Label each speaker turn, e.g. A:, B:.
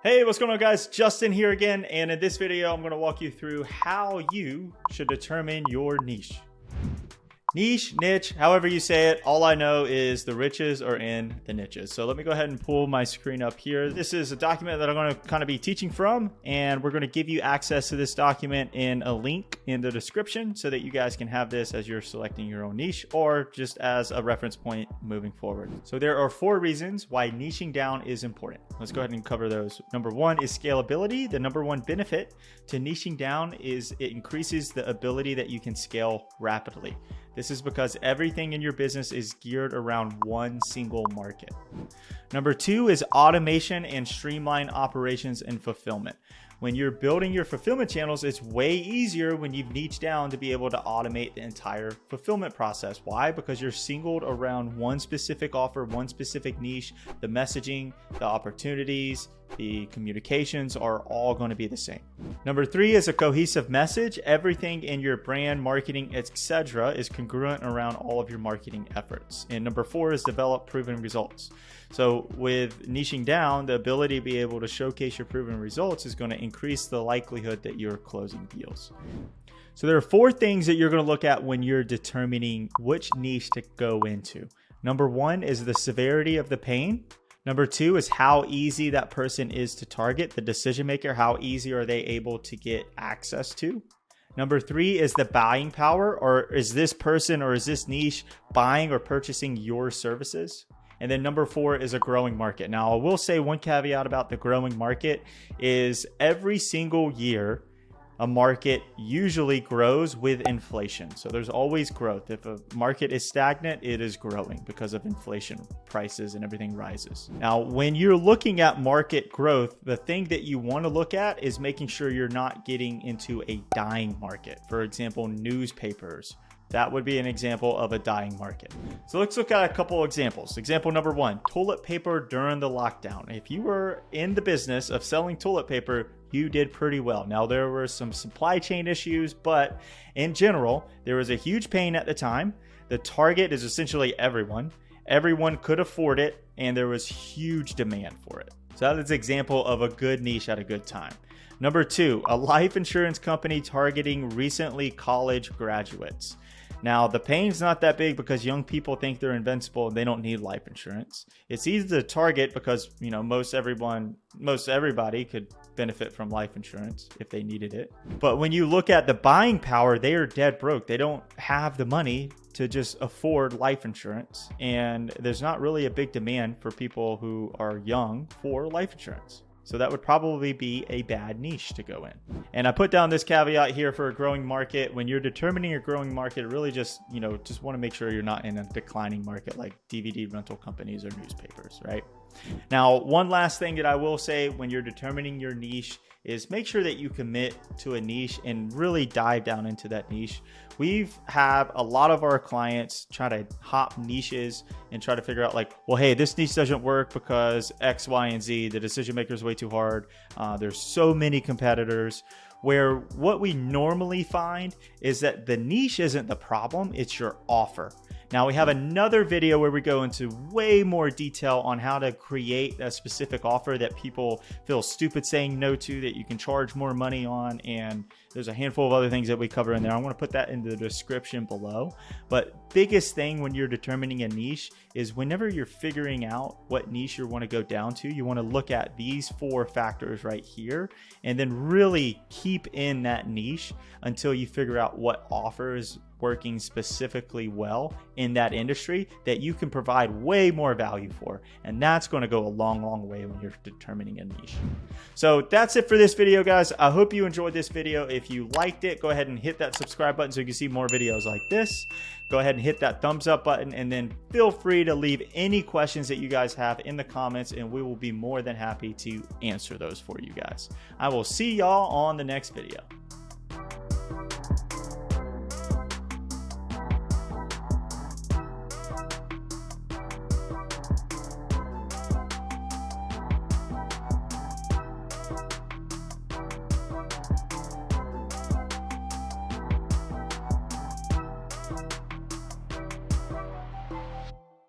A: Hey, what's going on guys? Justin here again, and in this video I'm going to walk you through how you should determine your niche. Niche, niche, however you say it, all I know is the riches are in the niches. So let me go ahead and pull my screen up here. This is a document that I'm going to kind of be teaching from, and we're going to give you access to this document in a link in the description so that you guys can have this as you're selecting your own niche or just as a reference point moving forward. So there are 4 reasons why niching down is important. Let's go ahead and cover those. Number 1 is scalability. The number 1 benefit to niching down is it increases the ability that you can scale rapidly. This is because everything in your business is geared around one single market. Number 2 is automation and streamline operations and fulfillment. When you're building your fulfillment channels, it's way easier when you've niched down to be able to automate the entire fulfillment process. Why? Because you're singled around one specific offer, one specific niche. The messaging, the opportunities, the communications are all going to be the same. Number 3 is a cohesive message. Everything in your brand, marketing, etc. is congruent around all of your marketing efforts. And number 4 is develop proven results. So with niching down, the ability to be able to showcase your proven results is going to increase the likelihood that you're closing deals. So there are 4 things that you're going to look at when you're determining which niche to go into. Number 1 is the severity of the pain. Number 2 is how easy that person is to target, the decision maker. How easy are they able to get access to? Number 3 is the buying power, or is this person or is this niche buying or purchasing your services? And then number 4 is a growing market. Now, I will say one caveat about the growing market is every single year, a market usually grows with inflation. So there's always growth. If a market is stagnant, it is growing because of inflation. Prices and everything rises. Now, when you're looking at market growth, the thing that you want to look at is making sure you're not getting into a dying market. For example, newspapers. That would be an example of a dying market. So let's look at a couple examples. Example number 1, toilet paper during the lockdown. If you were in the business of selling toilet paper, you did pretty well. Now, there were some supply chain issues, but in general, there was a huge pain at the time. The target is essentially everyone. Everyone could afford it, and there was huge demand for it. So that is an example of a good niche at a good time. Number 2, a life insurance company targeting recently college graduates. Now, the pain's not that big because young people think they're invincible and they don't need life insurance. It's easy to target because, most everybody could benefit from life insurance if they needed it. But when you look at the buying power, they are dead broke. They don't have the money to just afford life insurance. And there's not really a big demand for people who are young for life insurance. So that would probably be a bad niche to go in. And I put down this caveat here for a growing market. When you're determining a growing market, really just want to make sure you're not in a declining market like DVD rental companies or newspapers, right? Now, one last thing that I will say when you're determining your niche is make sure that you commit to a niche and really dive down into that niche. We've had a lot of our clients try to hop niches and try to figure out well, hey, this niche doesn't work because X, Y, and Z. The decision maker is way too hard. There's so many competitors. Where what we normally find is that the niche isn't the problem, it's your offer. Now, we have another video where we go into way more detail on how to create a specific offer that people feel stupid saying no to, that you can charge more money on, and there's a handful of other things that we cover in there. I want to put that in the description below. But biggest thing when you're determining a niche is whenever you're figuring out what niche you want to go down to, you want to look at these 4 factors right here and then really keep in that niche until you figure out what offer is working specifically well in that industry that you can provide way more value for. And that's going to go a long, long way when you're determining a niche. So that's it for this video, guys. I hope you enjoyed this video. If you liked it, go ahead and hit that subscribe button so you can see more videos like this. Go ahead and hit that thumbs up button, and then feel free to leave any questions that you guys have in the comments, and we will be more than happy to answer those for you guys. I will see y'all on the next video.